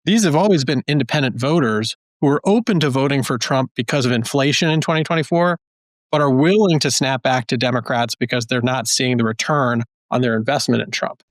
these have always been independent voters who are open to voting for Trump because of inflation in 2024, but are willing to snap back to Democrats because they're not seeing the return on their investment in Trump.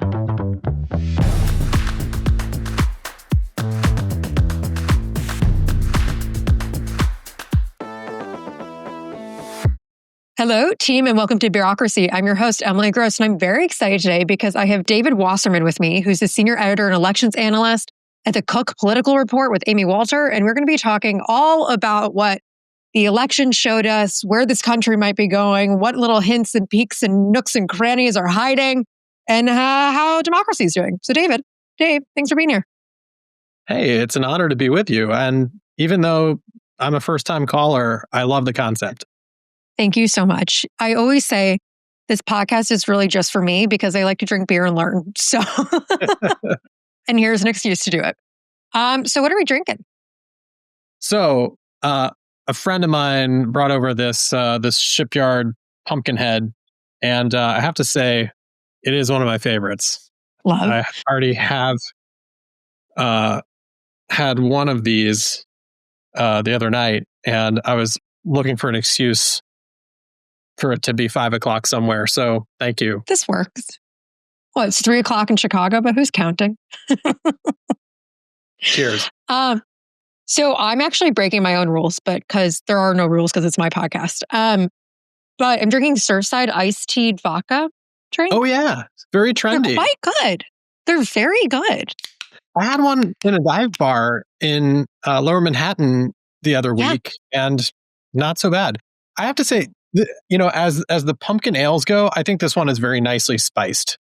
Hello, team, and welcome to Bureaucracy. I'm your host, Emily Gross, and I'm very excited today because I have David Wasserman with me, who's the senior editor and elections analyst at the Cook Political Report with Amy Walter, and we're going to be talking all about what the election showed us, where this country might be going, what little hints and peeks and nooks and crannies are hiding, and how democracy is doing. So Dave, thanks for being here. Hey, it's an honor to be with you. And even though I'm a first-time caller, I love the concept. Thank you so much. I always say this podcast is really just for me because I like to drink beer and learn. So, and here's an excuse to do it. So what are we drinking? So, a friend of mine brought over this Shipyard Pumpkinhead, and I have to say, it is one of my favorites. Love. I already have had one of these the other night, and I was looking for an excuse for it to be 5 o'clock somewhere. So thank you. This works. Well, it's 3 o'clock in Chicago, but who's counting? Cheers. So I'm actually breaking my own rules, but because there are no rules because it's my podcast. But I'm drinking Surfside iced tea vodka drink. Oh yeah, it's very trendy. They're quite good. They're very good. I had one in a dive bar in Lower Manhattan the other week, and not so bad. I have to say, as the pumpkin ales go, I think this one is very nicely spiced.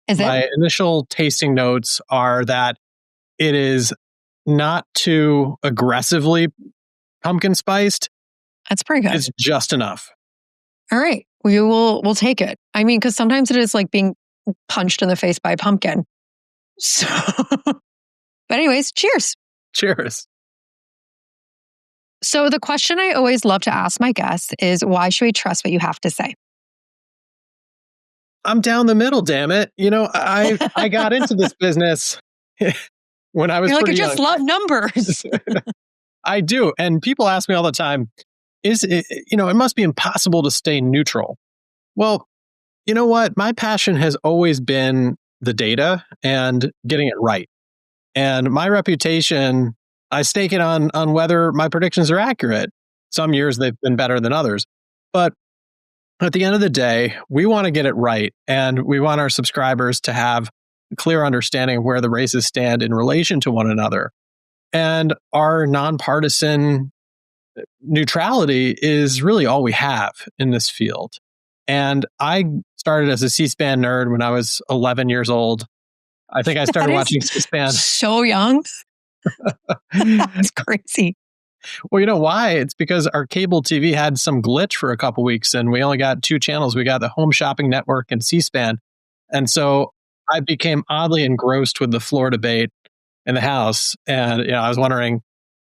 Is it? My initial tasting notes are that it is not too aggressively pumpkin spiced. That's pretty good. It's just enough. All right. We'll take it. I mean, because sometimes it is like being punched in the face by a pumpkin. So, but anyways, cheers. Cheers. So the question I always love to ask my guests is, why should we trust what you have to say? I'm down the middle, damn it. I got into this business when I was You're like, I pretty just young. love numbers. I do. And people ask me all the time, it must be impossible to stay neutral. Well, you know what? My passion has always been the data and getting it right. And my reputation, I stake it on whether my predictions are accurate. Some years they've been better than others. But at the end of the day, we want to get it right. And we want our subscribers to have a clear understanding of where the races stand in relation to one another. And our nonpartisan neutrality is really all we have in this field. And I started as a C-SPAN nerd when I was 11 years old. I think I started watching C-SPAN. So young. That's crazy. Well, you know why? It's because our cable TV had some glitch for a couple weeks and we only got 2 channels. We got the Home Shopping Network and C-SPAN. And so I became oddly engrossed with the floor debate in the House. And I was wondering,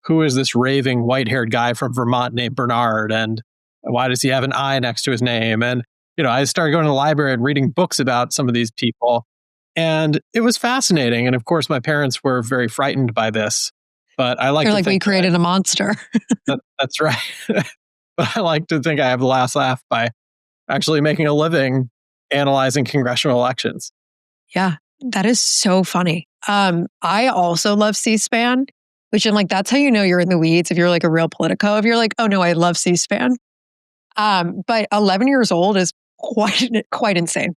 who is this raving white-haired guy from Vermont named Bernard? And why does he have an I next to his name? And, I started going to the library and reading books about some of these people. And it was fascinating. And of course, my parents were very frightened by this. But I like They're to like, think we created a monster. That's right. But I like to think I have the last laugh by actually making a living analyzing congressional elections. Yeah, that is so funny. I also love C-SPAN, which I'm like, that's how you know you're in the weeds. If you're like a real politico, if you're like, oh no, I love C-SPAN. But 11 years old is quite insane.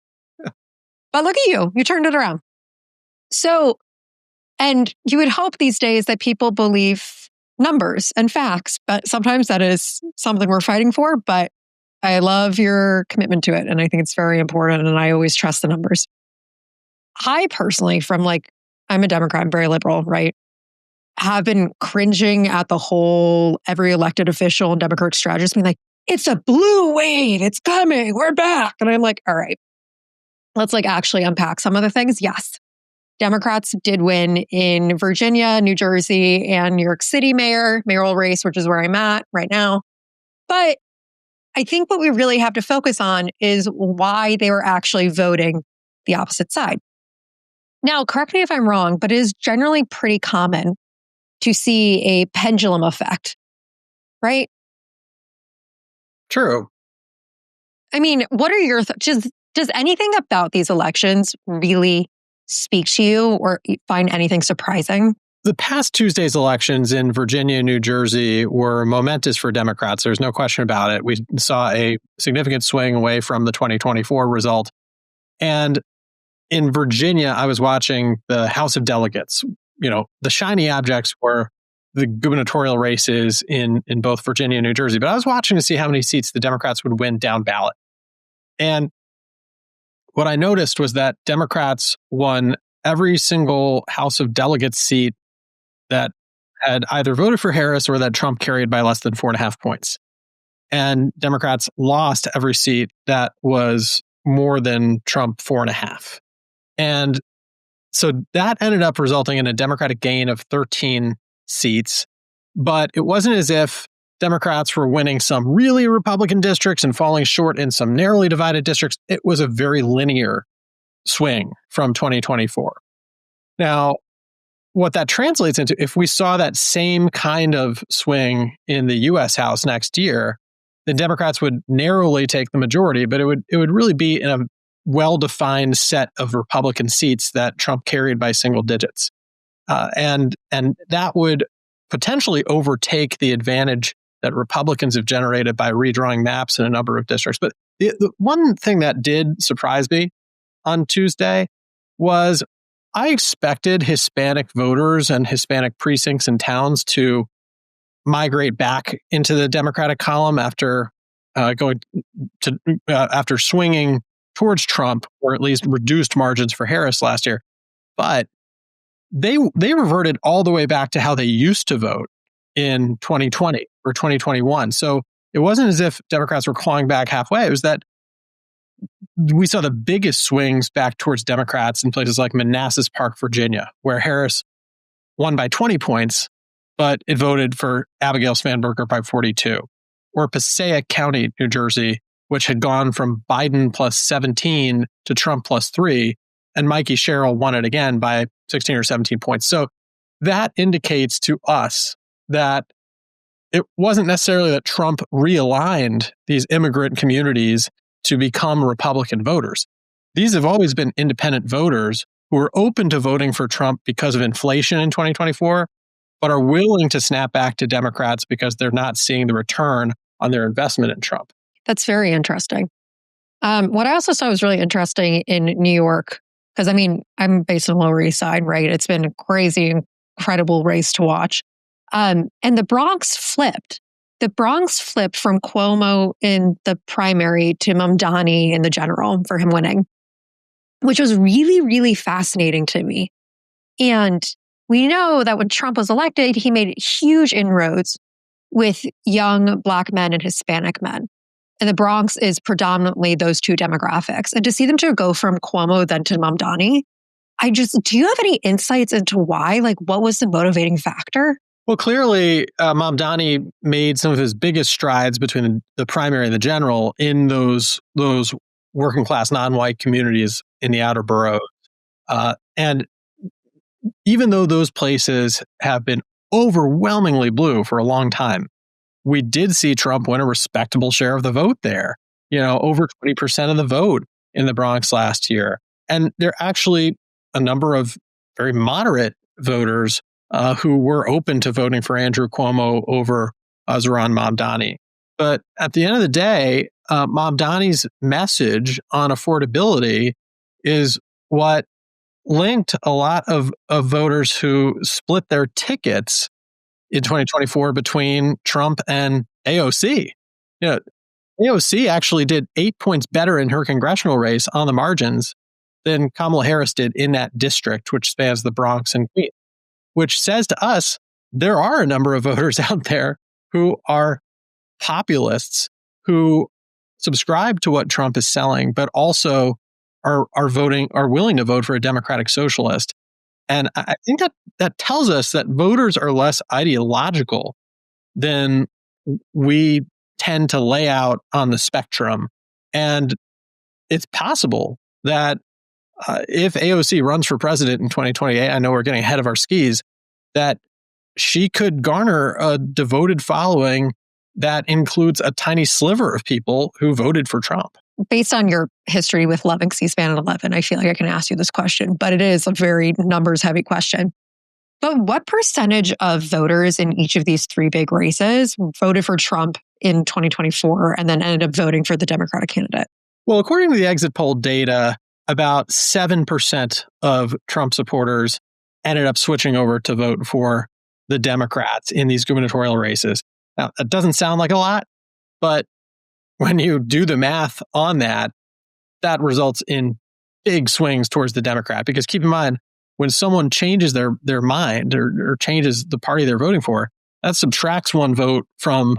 But look at you turned it around. So, and you would hope these days that people believe numbers and facts, but sometimes that is something we're fighting for. But I love your commitment to it. And I think it's very important. And I always trust the numbers. I personally, I'm a Democrat, I'm very liberal, right? Have been cringing at the whole every elected official and Democratic strategist being like, it's a blue wave, it's coming, we're back. And I'm like, all right, let's actually unpack some of the things. Yes, Democrats did win in Virginia, New Jersey, and New York City mayoral race, which is where I'm at right now. But I think what we really have to focus on is why they were actually voting the opposite side. Now, correct me if I'm wrong, but it is generally pretty common to see a pendulum effect, right? True. I mean, what are your thoughts? Does anything about these elections really speak to you or find anything surprising? The past Tuesday's elections in Virginia and New Jersey were momentous for Democrats. There's no question about it. We saw a significant swing away from the 2024 result. And in Virginia, I was watching the House of Delegates. The shiny objects were the gubernatorial races in both Virginia and New Jersey. But I was watching to see how many seats the Democrats would win down ballot. And what I noticed was that Democrats won every single House of Delegates seat that had either voted for Harris or that Trump carried by less than 4.5 points. And Democrats lost every seat that was more than Trump 4.5. And so that ended up resulting in a Democratic gain of 13 seats. But it wasn't as if Democrats were winning some really Republican districts and falling short in some narrowly divided districts. It was a very linear swing from 2024. Now, what that translates into, if we saw that same kind of swing in the U.S. House next year, then Democrats would narrowly take the majority, but it would really be in a well-defined set of Republican seats that Trump carried by single digits. And that would potentially overtake the advantage that Republicans have generated by redrawing maps in a number of districts. But the one thing that did surprise me on Tuesday was I expected Hispanic voters and Hispanic precincts and towns to migrate back into the Democratic column after after swinging towards Trump, or at least reduced margins for Harris last year. But they reverted all the way back to how they used to vote in 2020 or 2021. So it wasn't as if Democrats were clawing back halfway. It was that we saw the biggest swings back towards Democrats in places like Manassas Park, Virginia, where Harris won by 20 points, but it voted for Abigail Spanberger by 42. Or Passaic County, New Jersey, which had gone from Biden plus 17 to Trump plus 3, and Mikie Sherrill won it again by 16 or 17 points. So that indicates to us that it wasn't necessarily that Trump realigned these immigrant communities to become Republican voters. These have always been independent voters who are open to voting for Trump because of inflation in 2024, but are willing to snap back to Democrats because they're not seeing the return on their investment in Trump. That's very interesting. What I also saw was really interesting in New York, because I'm based on the Lower East Side, right? It's been a crazy, incredible race to watch. And the Bronx flipped. The Bronx flipped from Cuomo in the primary to Mamdani in the general for him winning, which was really, really fascinating to me. And we know that when Trump was elected, he made huge inroads with young Black men and Hispanic men. And the Bronx is predominantly those two demographics. And to see them to go from Cuomo then to Mamdani, do you have any insights into why? Like, what was the motivating factor? Well, clearly, Mamdani made some of his biggest strides between the primary and the general in those working class non-white communities in the outer boroughs. And even though those places have been overwhelmingly blue for a long time, we did see Trump win a respectable share of the vote there, over 20% of the vote in the Bronx last year. And there are actually a number of very moderate voters who were open to voting for Andrew Cuomo over Zohran Mamdani. But at the end of the day, Mamdani's message on affordability is what linked a lot of voters who split their tickets in 2024 between Trump and AOC. AOC actually did 8 points better in her congressional race on the margins than Kamala Harris did in that district, which spans the Bronx and Queens, which says to us there are a number of voters out there who are populists who subscribe to what Trump is selling, but also are willing to vote for a Democratic-Socialist. And I think that tells us that voters are less ideological than we tend to lay out on the spectrum. And it's possible that if AOC runs for president in 2028, I know we're getting ahead of our skis, that she could garner a devoted following that includes a tiny sliver of people who voted for Trump. Based on your history with loving C-SPAN at 11, I feel like I can ask you this question, but it is a very numbers-heavy question. But what percentage of voters in each of these three big races voted for Trump in 2024 and then ended up voting for the Democratic candidate? Well, according to the exit poll data, about 7% of Trump supporters ended up switching over to vote for the Democrats in these gubernatorial races. Now, that doesn't sound like a lot, but when you do the math on that, that results in big swings towards the Democrat. Because keep in mind, when someone changes their mind or changes the party they're voting for, that subtracts one vote from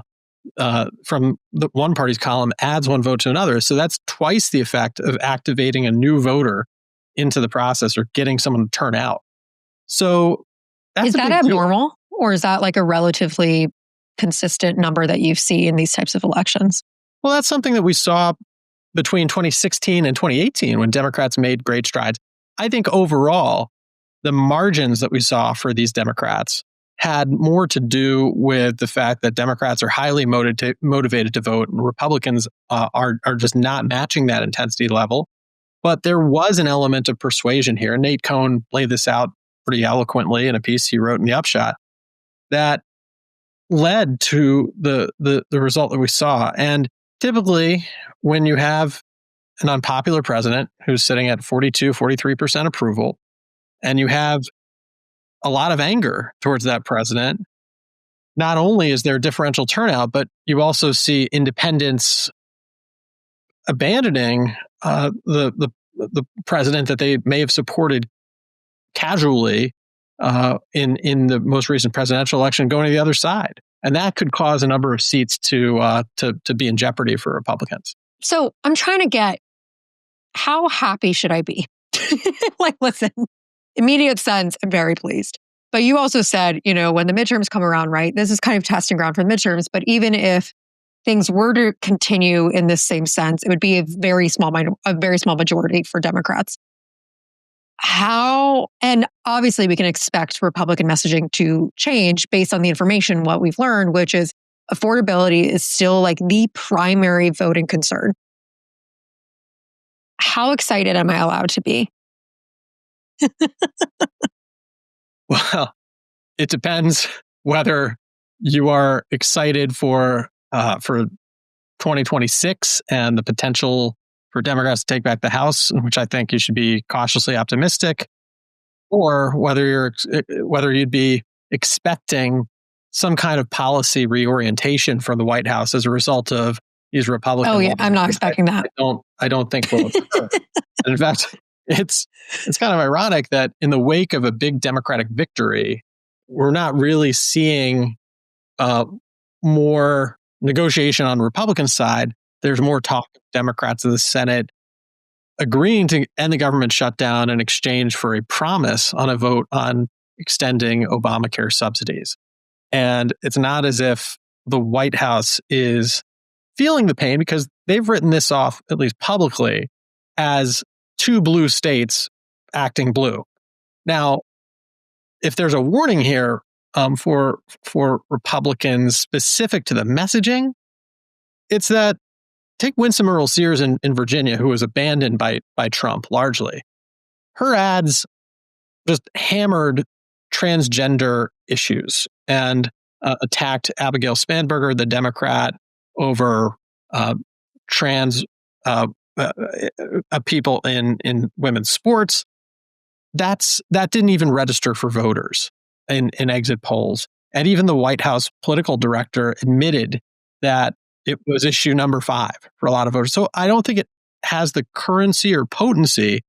the one party's column, adds one vote to another. So that's twice the effect of activating a new voter into the process or getting someone to turn out. So that's is that abnormal, or is that like a relatively consistent number that you see in these types of elections? Well, that's something that we saw between 2016 and 2018 when Democrats made great strides. I think overall, the margins that we saw for these Democrats had more to do with the fact that Democrats are highly motivated to vote and Republicans are just not matching that intensity level. But there was an element of persuasion here. Nate Cohn laid this out pretty eloquently in a piece he wrote in the Upshot that led to the result that we saw. And typically, when you have an unpopular president who's sitting at 42, 43% approval, and you have a lot of anger towards that president, not only is there differential turnout, but you also see independents abandoning the president that they may have supported casually in the most recent presidential election, going to the other side. And that could cause a number of seats to be in jeopardy for Republicans. So I'm trying to get, how happy should I be? Like, listen, immediate sense, I'm very pleased. But you also said, when the midterms come around, right, this is kind of testing ground for the midterms. But even if things were to continue in this same sense, it would be a very small majority for Democrats. How, and obviously we can expect Republican messaging to change based on the information, what we've learned, which is affordability is still like the primary voting concern. How excited am I allowed to be? Well, it depends whether you are excited for 2026 and the potential for Democrats to take back the House, which I think you should be cautiously optimistic, or whether you'd be expecting some kind of policy reorientation from the White House as a result of these Republicans. Oh yeah, I'm not expecting that. I don't think will occur. And in fact, it's kind of ironic that in the wake of a big Democratic victory, we're not really seeing more negotiation on the Republican side. There's more talk of Democrats in the Senate agreeing to end the government shutdown in exchange for a promise on a vote on extending Obamacare subsidies. And it's not as if the White House is feeling the pain, because they've written this off, at least publicly, as two blue states acting blue. Now, if there's a warning here for Republicans specific to the messaging, it's that take Winsome Earl Sears in Virginia, who was abandoned by Trump largely. Her ads just hammered transgender issues and attacked Abigail Spanberger, the Democrat, over trans people in women's sports. That didn't even register for voters in exit polls. And even the White House political director admitted that it was issue number 5 for a lot of voters. So I don't think it has the currency or potency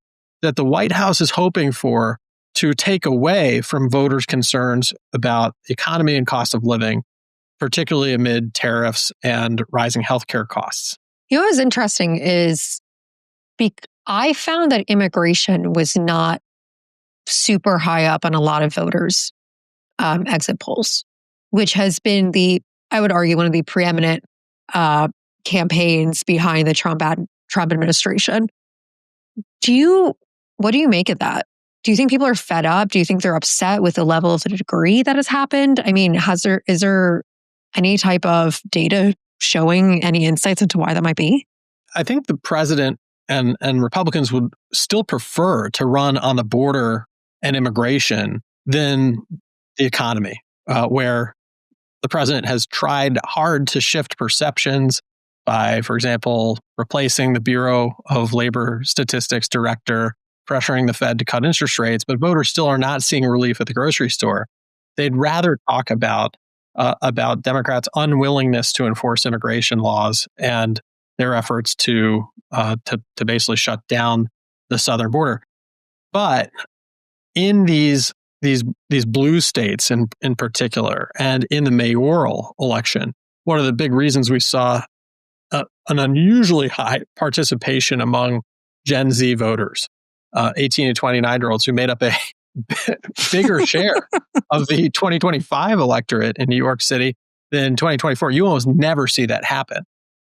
that the White House is hoping for to take away from voters' concerns about the economy and cost of living, particularly amid tariffs and rising healthcare costs. What's interesting is I found that immigration was not super high up on a lot of voters' exit polls, which has been I would argue, one of the preeminent campaigns behind the Trump administration. What do you make of that? do you think people are fed up? Do you think they're upset with the level of the degree that has happened? I mean, is there any type of data showing any insights into why that might be? I think the president and Republicans would still prefer to run on the border and immigration than the economy, where the president has tried hard to shift perceptions by, for example, replacing the Bureau of Labor Statistics director, pressuring the Fed to cut interest rates, but voters still are not seeing relief at the grocery store. They'd rather talk about Democrats' unwillingness to enforce immigration laws and their efforts to basically shut down the southern border. But in these blue states in particular, and in the mayoral election, one of the big reasons we saw an unusually high participation among Gen Z voters, 18 to 29-year-olds, who made up a bigger share of the 2025 electorate in New York City than 2024. You almost never see that happen.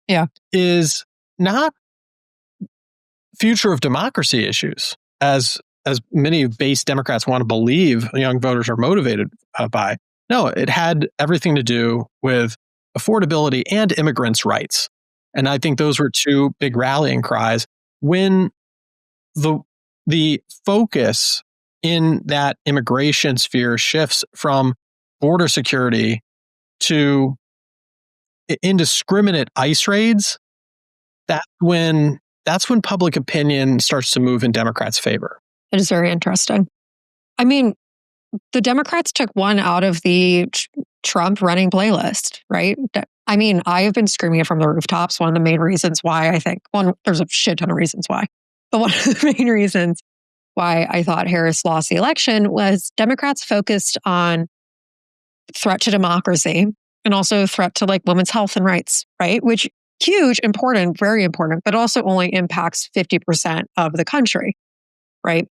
Yeah. Is not future of democracy issues, as many base Democrats want to believe young voters are motivated by. No, it had everything to do with affordability and immigrants' rights. And I think those were two big rallying cries when the focus in that immigration sphere shifts from border security to indiscriminate ICE raids. That's when public opinion starts to move in Democrats' favor. It is very interesting. I mean, the Democrats took one out of the Trump running playlist, right? I mean, I have been screaming it from the rooftops. One of the main reasons why there's a shit ton of reasons why, but one of the main reasons why I thought Harris lost the election was Democrats focused on threat to democracy and also threat to like women's health and rights, right? Which huge, important, very important, but also only impacts 50% of the country, right?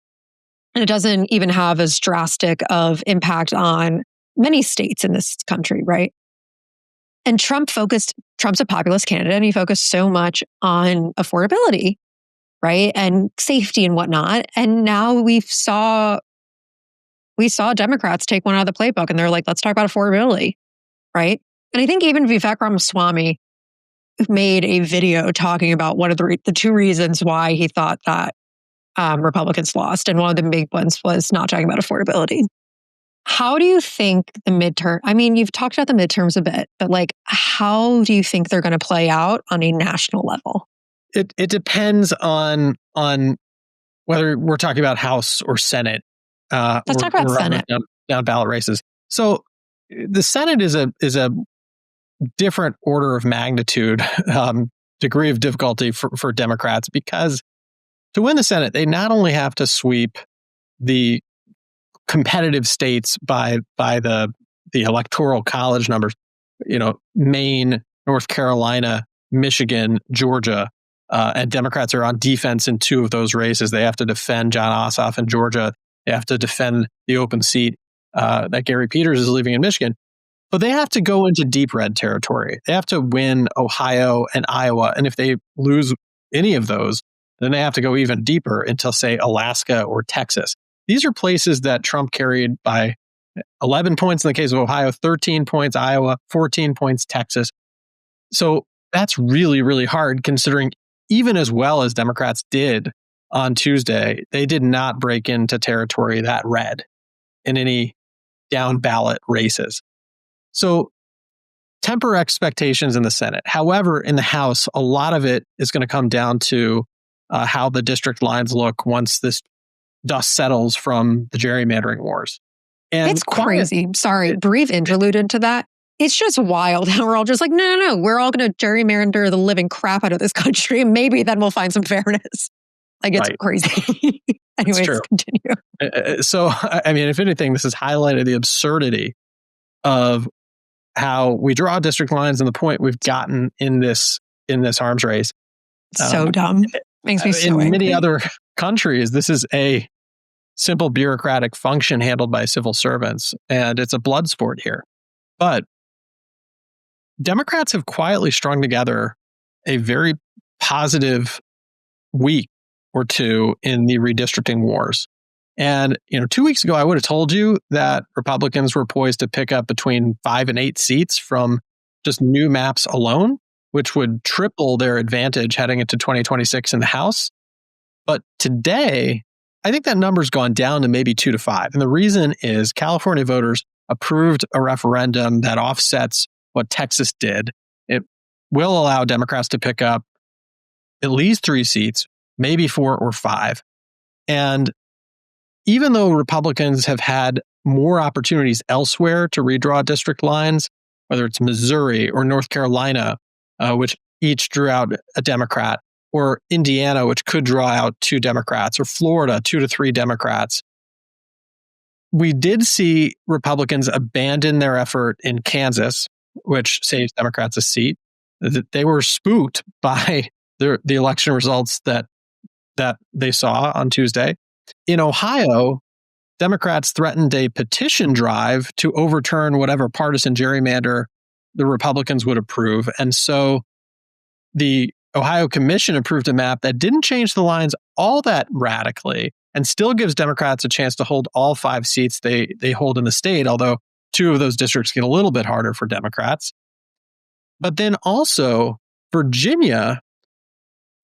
And it doesn't even have as drastic of impact on many states in this country, right? And Trump's a populist candidate, and he focused so much on affordability, right? And safety and whatnot. And now we saw Democrats take one out of the playbook and they're like, let's talk about affordability, right? And I think even Vivek Ramaswamy made a video talking about one of the two reasons why he thought that Republicans lost. And one of the big ones was not talking about affordability. How do you think the midterm, I mean, you've talked about the midterms a bit, but like, how do you think they're going to play out on a national level? It depends on whether we're talking about House or Senate. Let's talk about Senate. Down ballot races. So the Senate is a different order of magnitude, degree of difficulty for Democrats, because to win the Senate, they not only have to sweep the competitive states by the electoral college numbers, Maine, North Carolina, Michigan, Georgia, and Democrats are on defense in two of those races. They have to defend John Ossoff in Georgia. They have to defend the open seat that Gary Peters is leaving in Michigan. But they have to go into deep red territory. They have to win Ohio and Iowa. And if they lose any of those, then they have to go even deeper into, say, Alaska or Texas. These are places that Trump carried by 11 points in the case of Ohio, 13 points Iowa, 14 points Texas. So that's really, really hard, considering even as well as Democrats did on Tuesday, they did not break into territory that red in any down ballot races. So temper expectations in the Senate. However, in the House, a lot of it is going to come down to how the district lines look once this dust settles from the gerrymandering wars. And it's crazy. Sorry, brief interlude into that. It's just wild how we're all just like, no. We're all going to gerrymander the living crap out of this country, and maybe then we'll find some fairness. Like, it's crazy. Anyways, continue. So, I mean, if anything, this has highlighted the absurdity of how we draw district lines and the point we've gotten in this arms race. So dumb. Makes me so angry. In many other countries, this is a simple bureaucratic function handled by civil servants, and it's a blood sport here. But Democrats have quietly strung together a very positive week or two in the redistricting wars. And, 2 weeks ago, I would have told you that Republicans were poised to pick up between 5 and 8 seats from just new maps alone, which would triple their advantage heading into 2026 in the House. But today, I think that number's gone down to maybe 2 to 5. And the reason is California voters approved a referendum that offsets what Texas did. It will allow Democrats to pick up at least 3 seats, maybe 4 or 5. And even though Republicans have had more opportunities elsewhere to redraw district lines, whether it's Missouri or North Carolina, which each drew out a Democrat, or Indiana, which could draw out 2 Democrats, or Florida, 2 to 3 Democrats, we did see Republicans abandon their effort in Kansas, which saves Democrats a seat. They were spooked by the election results that they saw on Tuesday. In Ohio, Democrats threatened a petition drive to overturn whatever partisan gerrymander the Republicans would approve. And so the Ohio Commission approved a map that didn't change the lines all that radically and still gives Democrats a chance to hold all 5 seats they hold in the state, although 2 of those districts get a little bit harder for Democrats. But then also, Virginia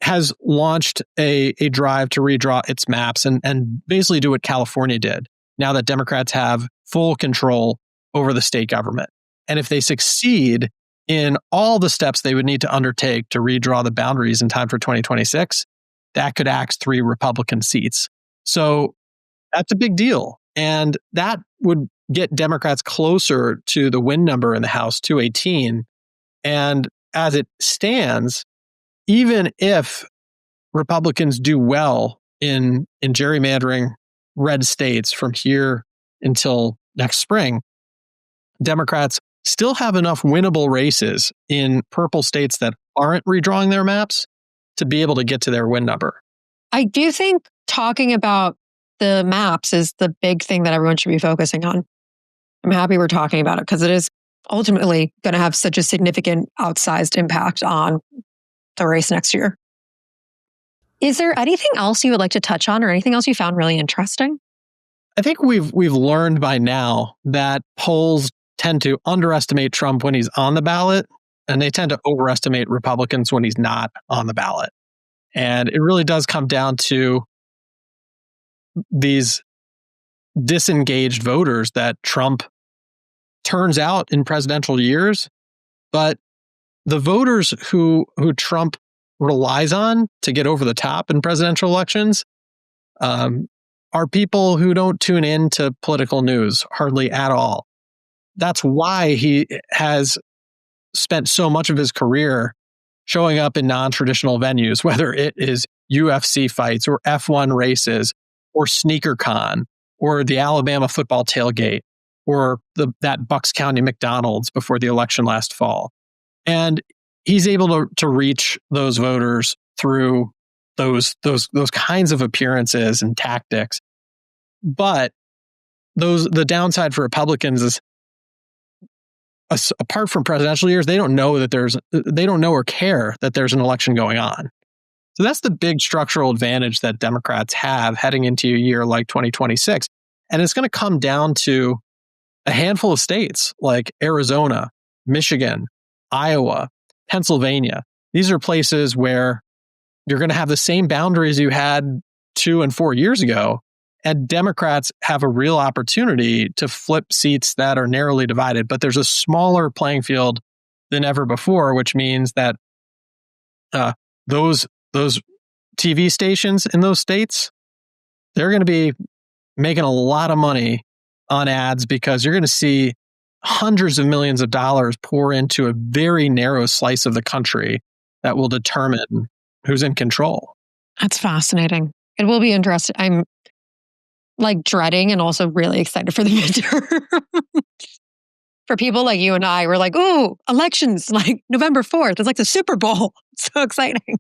has launched a drive to redraw its maps and basically do what California did, now that Democrats have full control over the state government. And if they succeed in all the steps they would need to undertake to redraw the boundaries in time for 2026, that could axe 3 Republican seats. So that's a big deal. And that would get Democrats closer to the win number in the House, 218. And as it stands, even if Republicans do well in gerrymandering red states from here until next spring, Democrats still have enough winnable races in purple states that aren't redrawing their maps to be able to get to their win number. I do think talking about the maps is the big thing that everyone should be focusing on. I'm happy we're talking about it because it is ultimately going to have such a significant outsized impact on the race next year. Is there anything else you would like to touch on or anything else you found really interesting? I think we've learned by now that polls tend to underestimate Trump when he's on the ballot, and they tend to overestimate Republicans when he's not on the ballot. And it really does come down to these disengaged voters that Trump turns out in presidential years, but the voters who Trump relies on to get over the top in presidential elections are people who don't tune in to political news hardly at all. That's why he has spent so much of his career showing up in non-traditional venues, whether it is UFC fights or F1 races or SneakerCon or the Alabama football tailgate or that Bucks County McDonald's before the election last fall. And he's able to reach those voters through those kinds of appearances and tactics. But the downside for Republicans is, apart from presidential years, they don't know or care that there's an election going on. So that's the big structural advantage that Democrats have heading into a year like 2026. And it's going to come down to a handful of states like Arizona, Michigan, Iowa, Pennsylvania. These are places where you're going to have the same boundaries you had 2 and 4 years ago. And Democrats have a real opportunity to flip seats that are narrowly divided, but there's a smaller playing field than ever before, which means that those TV stations in those states, they're going to be making a lot of money on ads because you're going to see hundreds of millions of dollars pour into a very narrow slice of the country that will determine who's in control. That's fascinating. It will be interesting. I'm dreading and also really excited for the midterm. For people like you and I, we're like, ooh, elections, like November 4th. It's like the Super Bowl. It's so exciting.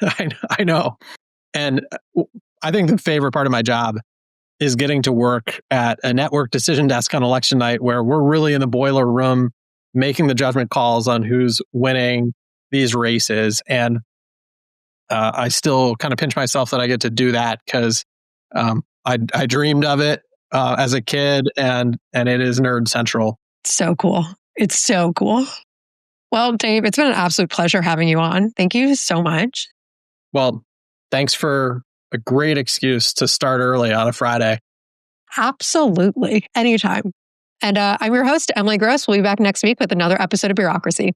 I know. And I think the favorite part of my job is getting to work at a network decision desk on election night where we're really in the boiler room making the judgment calls on who's winning these races. And I still kind of pinch myself that I get to do that because I dreamed of it as a kid, and it is nerd central. So cool. It's so cool. Well, Dave, it's been an absolute pleasure having you on. Thank you so much. Well, thanks for a great excuse to start early on a Friday. Absolutely. Anytime. And I'm your host, Emily Gross. We'll be back next week with another episode of Bureaucracy.